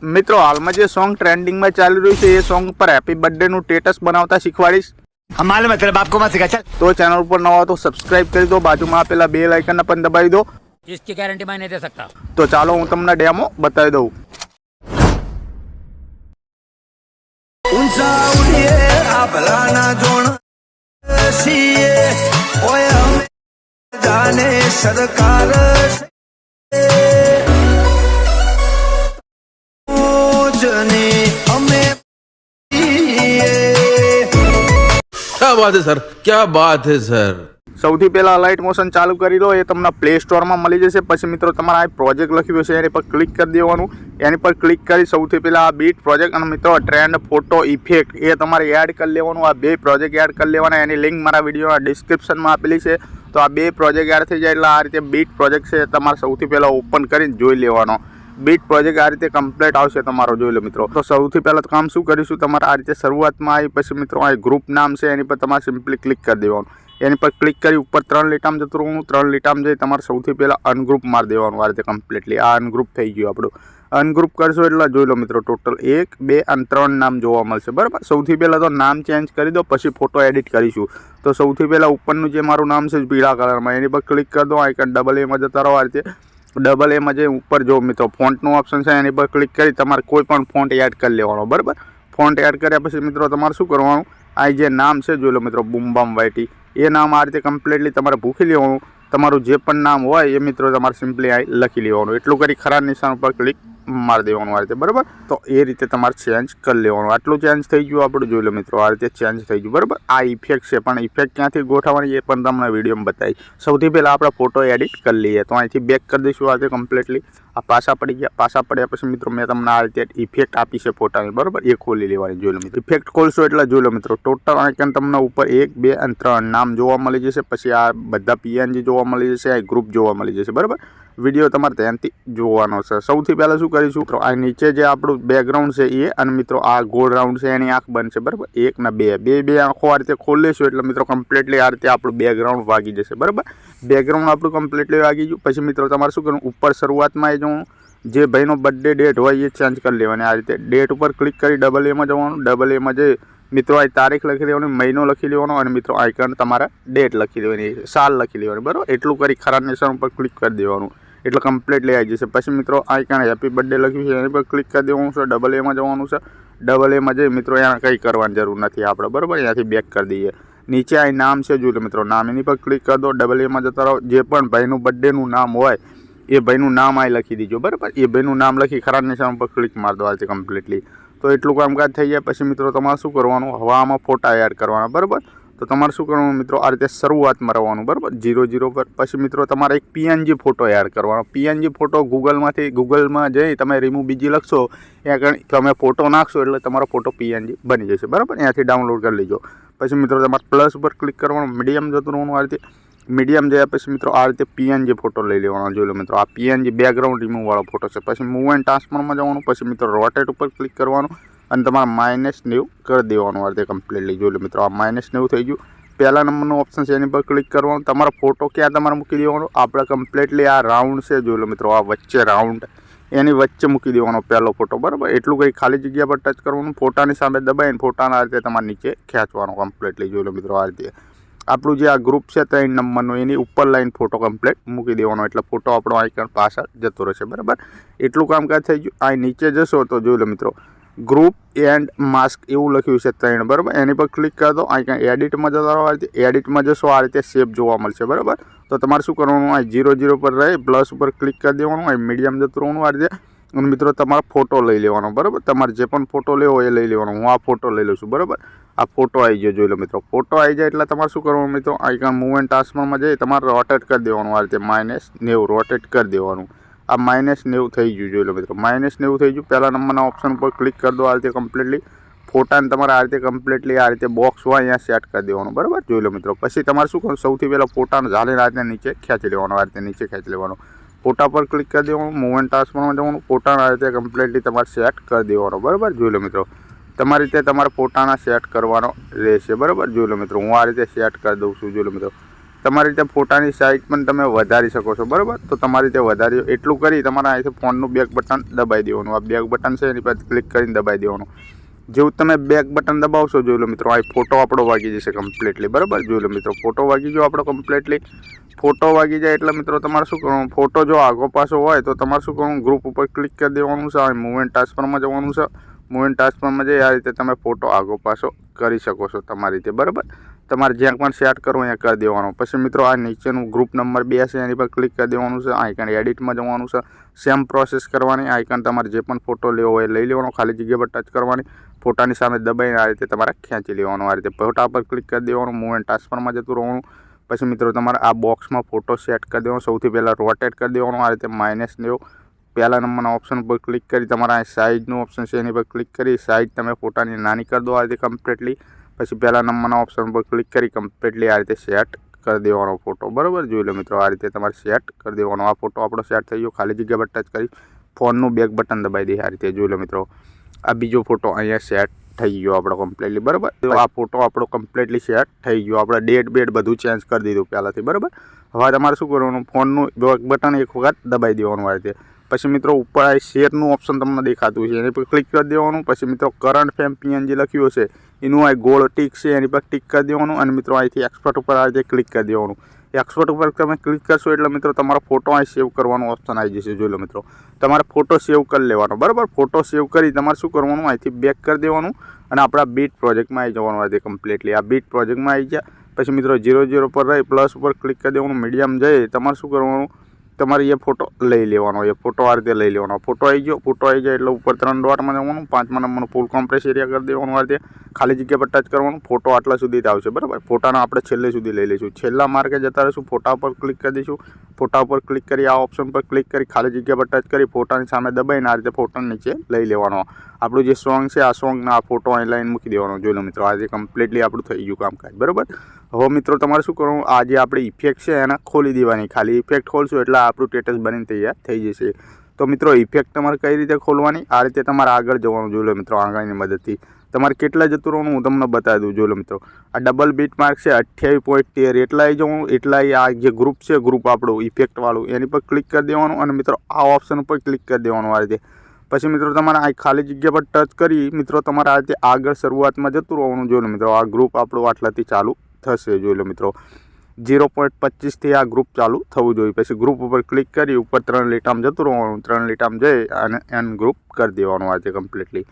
મિત્રો હાલમાં જે સોંગ ટ્રેન્ડિંગમાં ચાલી રહ્યું છે એ સોંગ પર હેપી બર્થડેનું સ્ટેટસ બનાવતા શીખવાડીશ। માલુમ है तेरे बाप को मत सिखा चल। તો ચેનલ ઉપર નવા તો સબસ્ક્રાઇબ કરી દો, બાજુમાં આપેલા બેલ આઇકન પણ દબાવી દો। इसकी गारंटी मैं नहीं दे सकता। તો ચાલો હું તમને ડેમો બતાવી દઉં। ઊંચા ઉડીએ આપલાના જોણ સીએ ઓય અમે જાને સરકાર મોજને અમે क्या बात है सर, क्या बात है सर। સૌથી પહેલા લાઇટ મોશન ચાલુ કરી લો, એ તમને પ્લે સ્ટોરમાં મળી જશે। પછી મિત્રો તમારે આ પ્રોજેક્ટ લખ્યું છે એની પર ક્લિક કરી દેવાનું। એની પર ક્લિક કરી સૌથી પહેલા આ બીટ પ્રોજેક્ટ અને મિત્રો ટ્રેન્ડ ફોટો ઇફેક્ટ એ તમારે એડ કરી લેવાનું। આ બે પ્રોજેક્ટ એડ કરી લેવાના, એની લિંક મારા વિડીયોના ડિસ્ક્રિપ્શનમાં આપેલી છે। તો આ બે પ્રોજેક્ટ એડ થઈ જાય એટલે આ રીતે બીટ પ્રોજેક્ટ છે તમારે સૌથી પહેલાં ઓપન કરીને જોઈ લેવાનો। બીટ પ્રોજેક્ટ આ રીતે કમ્પ્લીટ આવશે તમારો, જોઈ લો મિત્રો। તો સૌથી પહેલાં કામ શું કરીશું, તમારે આ રીતે શરૂઆતમાં આવી પછી મિત્રો આ ગ્રુપ નામ છે એની પર તમારે સિમ્પલી ક્લિક કરી દેવાનું। એની પર ક્લિક કરી ઉપર 3 લીટામાં જતું રહેવાનું। 3 લીટામાં જઈ તમારે સૌથી પહેલાં અનગ્રુપ મારી દેવાનું। આ રીતે કમ્પ્લીટલી આ અનગ્રુપ થઈ ગયું આપણું। અનગ્રુપ કરશો એટલે જોઈ લો મિત્રો ટોટલ 1, 2 અને 3 નામ જોવા મળશે, બરાબર। સૌથી પહેલાં તો નામ ચેન્જ કરી દો, પછી ફોટો એડિટ કરીશું। તો સૌથી પહેલાં ઉપરનું જે મારું નામ છે પીળા કલરમાં એની પર ક્લિક કરી દો, આઇકન ડબલ એમાં જતા રહો। આ રીતે ડબલ એમાં જે ઉપર જો મિત્રો ફોન્ટનું ઓપ્શન છે એની પર ક્લિક કરી તમારે કોઈ પણ ફોન્ટ એડ કરી લેવાનો, બરાબર। ફોન્ટ એડ કર્યા પછી મિત્રો તમારે શું કરવાનું, આ જે નામ છે જોઈ લો મિત્રો બૂમ બામ વાયટી, એ નામ આ રીતે કમ્પ્લીટલી તમારે ભૂખી લેવાનું। તમારું જે પણ નામ હોય એ મિત્રો તમારે સિમ્પલી આ લખી લેવાનું। એટલું કરી ખરા નિશાન ઉપર ક્લિક મારી દેવાનું આ રીતે, બરાબર। તો એ રીતે તમારે ચેન્જ કરી લેવાનું। આટલું ચેન્જ થઈ ગયું આપણું, જોઈ લો મિત્રો આ રીતે ચેન્જ થઈ ગયું, બરાબર। આ ઇફેક્ટ છે, પણ ઇફેક્ટ ક્યાંથી ગોઠવવાની એ પણ તમને વિડીયોમાં બતાવી। સૌથી પહેલાં આપણે ફોટો એડિટ કરી લઈએ। તો અહીંથી બેક કરી દઈશું આ રીતે કમ્પ્લીટલી। આ પાછા પડી ગયા, પાછા પડ્યા પછી મિત્રો મેં તમને આ રીતે ઇફેક્ટ આપી છે ફોટાની, બરાબર। એ ખોલી લેવાની, જોઈ લો મિત્રો। ઇફેક્ટ ખોલશો એટલે જોઈ લો મિત્રો ટોટલ આઇકન તમને ઉપર 1, 2 અને 3 નામ જોવા મળી જશે। પછી આ બધા પીએનજી જોવા મળી જશે, આ ગ્રુપ જોવા મળી જશે, બરાબર। વિડીયો તમારે ધ્યાનથી જોવાનો છે। સૌથી પહેલાં શું કરીશું, તો આ નીચે જે આપણું બેકગ્રાઉન્ડ છે એ અને મિત્રો આ ગોળ રાઉન્ડ છે એની આંખ બનશે, બરાબર। 1 ને 2 બે આંખો આ રીતે ખોલી લેશું એટલે મિત્રો કમ્પ્લીટલી આ રીતે આપણું બેકગ્રાઉન્ડ વાગી જશે, બરાબર। બેકગ્રાઉન્ડ આપણું કમ્પ્લીટલી વાગી ગયું પછી મિત્રો તમારે શું કરવું, ઉપર શરૂઆતમાં એ જવું, જે ભાઈનો બર્થડે ડેટ હોય એ ચેન્જ કરી લેવાની। આ રીતે ડેટ ઉપર ક્લિક કરી ડબલ એમાં જવાનું। ડબલ એમાં જઈ મિત્રો આ તારીખ લખી લેવાની, મહિનો લખી લેવાનો અને મિત્રો આઇકન તમારે ડેટ લખી લેવાની, સાલ લખી લેવાની, બરાબર। એટલું કરી ખરા નિશાન ઉપર ક્લિક કરી દેવાનું એટલે કમ્પ્લીટલી આવી જશે। પછી મિત્રો આઇકન હેપી બર્થડે લખ્યું છે એની પર ક્લિક કરી દેવાનું છે। ડબલ એમાં જવાનું છે। ડબલ એમાં જઈ મિત્રો એને કંઈ કરવાની જરૂર નથી આપણે, બરાબર। અહીંયાથી બેક કરી દઈએ। નીચે આ નામ છે જોઈ લો મિત્રો, નામ એની પર ક્લિક કરી દો। ડબલ એમાં જતા રહો, જે પણ ભાઈનું બર્થડેનું નામ હોય એ ભાઈનું નામ આ લખી દીજો, બરાબર। એ ભાઈનું નામ લખી ખરા નિશાન પર ક્લિક મારી દો આ રીતે કમ્પ્લીટલી। તો એટલું કામકાજ થઈ જાય પછી મિત્રો તમારે શું કરવાનું, હવામાં ફોટા એડ કરવાના, બરાબર। તો તમારે શું કરવાનું મિત્રો, આ રીતે શરૂઆતમાં રહેવાનું, બરાબર, 0 પર। પછી મિત્રો તમારે એક પીએનજી ફોટો એડ કરવાનો। પીએનજી ફોટો ગૂગલમાં જઈ તમે રિમૂવ બીજી લખશો, ત્યાં તમે ફોટો નાખશો એટલે તમારો ફોટો પીએનજી બની જશે, બરાબર। ત્યાંથી ડાઉનલોડ કરી લેજો। પછી મિત્રો તમારે પ્લસ ઉપર ક્લિક કરવાનું, મીડિયમ જતું રહેવાનું આ રીતે। મીડિયમ જયા પછી મિત્રો આ રીતે પીએનજી ફોટો લઈ લેવાનો, જોઈ લો મિત્રો આ પીએનજી બેકગ્રાઉન્ડ રિમૂવ વાળો ફોટો છે। પછી મૂવ એન્ડ ટ્રાન્સફોર્મમાં જવાનું, પછી મિત્રો રોટેટ ઉપર ક્લિક કરવાનું અને તમારે -90 કરી દેવાનું આ રીતે કમ્પ્લીટલી, જોઈ લો મિત્રો આ -90 થઈ ગયું। પહેલા નંબરનું ઓપ્શન છે એની પર ક્લિક કરવાનું। તમારો ફોટો ક્યાં તમારે મૂકી દેવાનો, આપણે કમ્પ્લીટલી આ રાઉન્ડ છે જોઈ લો મિત્રો, આ વચ્ચે રાઉન્ડ એની વચ્ચે મૂકી દેવાનો પહેલો ફોટો, બરાબર। એટલું કંઈ ખાલી જગ્યા પર ટચ કરવાનું, ફોટાની સામે દબાઈને ફોટાના આ રીતે તમારે નીચે ખેંચવાનો કમ્પ્લીટલી, જોઈ લો મિત્રો આ રીતે। આપણું જે આ ગ્રુપ છે 3 નંબરનું એની ઉપર લાઈન ફોટો કમ્પ્લીટ મૂકી દેવાનો એટલે ફોટો આપણો આઇકન પાછળ જતો રહેશે, બરાબર। એટલું કામકાજ થઈ ગયું। આ નીચે જશો તો જોઈ લો મિત્રો ગ્રુપ એન્ડ માસ્ક એવું લખ્યું છે 3, બરાબર। એની પર ક્લિક કરી દો, આઇકન એડિટમાં જતા રહો, આ રીતે એડિટમાં જશો આ રીતે શેપ જોવા મળશે, બરાબર। તો તમારે શું કરવાનું, આ 0 પર રહી પ્લસ ઉપર ક્લિક કરી દેવાનું, આ મીડિયમ જતું રહેવાનું આ રીતે અને મિત્રો તમારે ફોટો લઈ લેવાનો, બરાબર। તમારે જે પણ ફોટો લેવો એ લઈ લેવાનો। હું આ ફોટો લઈ લઉં છું, બરાબર। આ ફોટો આવી ગયો, જોઈ લો મિત્રો ફોટો આવી જાય એટલે તમારે શું કરવાનું મિત્રો, આઇકન મૂવ એન્ડ ટ્રાન્સફોર્મમાં જઈ તમારે રોટેટ કરી દેવાનું આ રીતે -90 રોટેટ કરી દેવાનું। આ -90 થઈ ગયું, જોઈ લો મિત્રો -90 થઈ ગયું। પહેલા નંબરના ઓપ્શન ઉપર ક્લિક કરી દો આ રીતે કમ્પ્લીટલી। ફોટાને તમારે આ રીતે કમ્પ્લીટલી આ રીતે બોક્સ હોય અહીંયા સેટ કરી દેવાનું, બરાબર, જોઈ લો મિત્રો। પછી તમારે શું કરવાનું, સૌથી પહેલાં ફોટાને ઝાલીને આ રીતે નીચે ખેંચી લેવાનો, આ રીતે નીચે ખેંચી લેવાનો। ફોટા પર ક્લિક કરી દેવાનું, મૂવ એન્ડ ટ્રાન્સફોર્મમાં જવાનું, ફોટાને આ રીતે કમ્પ્લીટલી તમારે સેટ કરી દેવાનો, બરાબર, જોઈ લો મિત્રો। તમારી રીતે તમારે ફોટાના સેટ કરવાનો રહેશે, બરાબર, જોઈ લો મિત્રો। હું આ રીતે સેટ કરી દઉં છું, જોઈ લો મિત્રો। તમારી રીતે ફોટાની સાઇઝ પણ તમે વધારી શકો છો, બરાબર. તો તમારી રીતે વધારી એટલું કરી તમારા અહીંથી ફોનનું બેક બટન દબાવી દેવાનું. આ બેક બટન છે એની પર ક્લિક કરીને દબાવી દેવાનું. જેવું તમે બેક બટન દબાવશો જોઈ લો મિત્રો, આ ફોટો આપણો વાગી જશે કમ્પ્લીટલી, બરાબર. જોઈ લો મિત્રો, ફોટો વાગી ગયો આપણો કમ્પ્લીટલી. ફોટો વાગી જાય એટલે મિત્રો તમારે શું કરવાનું, ફોટો જો આગો પાછો હોય તો તમારે શું કરવાનું, ગ્રુપ ઉપર ક્લિક કરી દેવાનું છે. મૂવમેન્ટ ટ્રાન્સફરમાં જવાનું છે. મૂવમેન્ટ ટ્રાન્સફરમાં જઈ આ રીતે તમે ફોટો આગો પાછો કરી શકો છો તમારી રીતે, બરાબર. તમારે જ્યાં પણ સેટ કરવું અહીંયા કરી દેવાનું. પછી મિત્રો આ નીચેનું ગ્રુપ નંબર 2 છે એની પર ક્લિક કરી દેવાનું છે. આઇકન એડિટમાં જવાનું છે. સેમ પ્રોસેસ કરવાની. આઇકન તમારે જે પણ ફોટો લેવો હોય લઈ લેવાનો, ખાલી જગ્યા પર ટચ કરવાની, ફોટાની સામે દબાઈને આ રીતે તમારે ખેંચી લેવાનું. આ રીતે ફોટા પર ક્લિક કરી દેવાનું, મૂવમેન્ટ ટ્રાન્સફરમાં જતું રહેવાનું. પછી મિત્રો તમારે આ બોક્સમાં ફોટો સેટ કરી દેવાનો. સૌથી પહેલાં રોટેટ કરી દેવાનું. આ રીતે -90 પહેલા નંબરના ઓપ્શન ઉપર ક્લિક કરી તમારા આ સાઇઝનું ઓપ્શન છે એની પર ક્લિક કરી સાઇઝ તમે ફોટાની નાની કરી દો આ રીતે કમ્પ્લીટલી. પછી પહેલા નંબરના ઓપ્શન ઉપર ક્લિક કરી કમ્પ્લીટલી આ રીતે સેટ કરી દેવાનો ફોટો, બરાબર. જોઈ લો મિત્રો, આ રીતે તમારે સેટ કરી દેવાનો. આ ફોટો આપણો સેટ થઈ ગયો. ખાલી જગ્યા પર ટચ કરી ફોનનું બેક બટન દબાવી દઈએ. આ રીતે જોઈ લો મિત્રો, આ બીજો ફોટો અહીંયા સેટ થઈ ગયો આપણો કમ્પ્લીટલી, બરાબર. તો આ ફોટો આપણો કમ્પ્લીટલી સેટ થઈ ગયો. આપણે ડેટ બેટ બધું ચેન્જ કરી દીધું પહેલાંથી, બરાબર. હવે તમારે શું કરવાનું, ફોનનું બેક બટન એક વખત દબાવી દેવાનું આ રીતે. પછી મિત્રો ઉપર આ શેરનું ઓપ્શન તમને દેખાતું છે એની પર ક્લિક કરી દેવાનું. પછી મિત્રો કરંટ ફ્રેમ PNG લખ્યું છે એનું આ ગોળ ટીક છે એની પર ટીક કરી દેવાનું. અને મિત્રો અહીંથી એક્સપોર્ટ ઉપર આ રીતે ક્લિક કરી દેવાનું. એક્સપોર્ટ ઉપર તમે ક્લિક કરશો એટલે મિત્રો તમારો ફોટો અહીં સેવ કરવાનું ઓપ્શન આવી જશે. જોઈ લો મિત્રો, તમારે ફોટો સેવ કરી લેવાનો, બરાબર. ફોટો સેવ કરી તમારે શું કરવાનું, અહીંથી બેક કરી દેવાનું અને આપણા બીટ પ્રોજેક્ટમાં આવી જવાનું. આ કમ્પ્લીટલી આ બીટ પ્રોજેક્ટમાં આવી ગયા. પછી મિત્રો 00 પર રહી પ્લસ ઉપર ક્લિક કરી દેવાનું. મીડિયમ જઈ તમારે શું કરવાનું, તમારે એ ફોટો લઈ લેવાનો. એ ફોટો આ રીતે લઈ લેવાનો. ફોટો આવી ગયો. ફોટો આવી જાય એટલે ઉપર 3 ડોટમાં જવાનું. 5મા નંબરનું ફૂલ કોમ્પ્રેસ એરિયા કરી દેવાનું. આ રીતે ખાલી જગ્યા પર ટચ કરવાનું. ફોટો આટલા સુધી જ આવશે, બરાબર. ફોટાના આપણે છેલ્લે સુધી લઈ લઈશું. છેલ્લા માર્કે જતા રહીશું. ફોટા પર ક્લિક કરી દઈશું. ફોટા ઉપર ક્લિક કરી આ ઓપ્શન પર ક્લિક કરી ખાલી જગ્યા પર ટચ કરી ફોટાની સામે દબાઈને આ રીતે ફોટો નીચે લઈ લેવાનો. આપણું જે સોંગ છે આ સોંગના આ ફોટો અહીં લાઈન મૂકી દેવાનો. જોઈ લો મિત્રો, આજે કમ્પ્લીટલી આપણું થઈ ગયું કામકાજ, બરાબર. હવે મિત્રો તમારે શું કરવાનું, આ જે આપણી ઇફેક્ટ છે એને ખોલી દેવાની. ખાલી ઇફેક્ટ ખોલશું એટલે આપણું સ્ટેટસ બનીને તૈયાર થઈ જશે. તો મિત્રો ઇફેક્ટ તમારે કઈ રીતે ખોલવાની, આ રીતે તમારે આગળ જવાનું. જોઈ લો મિત્રો, આંગળીની મદદથી તમારે કેટલા જતું રહેવાનું હું તમને બતાવી દઉં. જોઈ લો મિત્રો, આ ડબલ બીટ માર્ક છે 28.13 એટલા આવી જવાનું. એટલા આ જે ગ્રુપ છે ગ્રુપ આપણું ઇફેક્ટવાળું એની પર ક્લિક કરી દેવાનું. અને મિત્રો આ ઓપ્શન ઉપર ક્લિક કરી દેવાનું આ રીતે. પછી મિત્રો તમારે આ ખાલી જગ્યા પર ટચ કરી મિત્રો તમારે આ રીતે આગળ શરૂઆતમાં જતું રહેવાનું. જોઈ લો મિત્રો, આ ગ્રુપ આપણું આટલાથી ચાલુ થશે. જોઈ લો મિત્રો, 0.25થી આ ગ્રુપ ચાલુ થવું જોઈએ. પછી ગ્રુપ ઉપર ક્લિક કરી ઉપર 3 લીટામાં જતું રહેવાનું. 3 લીટામાં જઈ અને અનગ્રુપ કરી દેવાનું આ રીતે કમ્પ્લીટલી.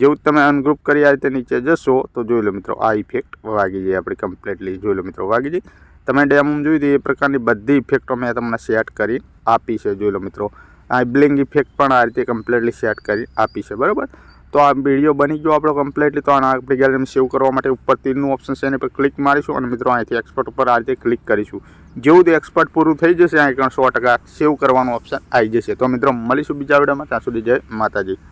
જેવું તમે અનગ્રુપ કરી આ રીતે નીચે જશો તો જોઈ લો મિત્રો, આ ઇફેક્ટ વાગી જાય આપણી કમ્પ્લીટલી. જોઈ લો મિત્રો, વાગી જાય. તમે ડેમોમાં જોઈ દઈએ એ પ્રકારની બધી ઇફેક્ટો મેં તમને સેટ કરી આપી છે. જોઈ લો મિત્રો, આ બ્લિંક ઇફેક્ટ પણ આ રીતે કમ્પ્લીટલી સેટ કરી આપી છે, બરાબર. તો આ વિડીયો બની ગયો આપણો કમ્પ્લીટલી. તો આના આપણી ગેલેરીમાં સેવ કરવા માટે ઉપર તીરનું ઓપ્શન છે એની પર ક્લિક મારીશું અને મિત્રો અહીંથી એક્સપોર્ટ ઉપર આ રીતે ક્લિક કરીશું. જેવું તે એક્સપોર્ટ પૂરું થઈ જશે અહીં 100% સેવ કરવાનું ઓપ્શન આવી જશે. તો મિત્રો મળીશું બીજા વિડીયોમાં. ત્યાં સુધી જય માતાજી.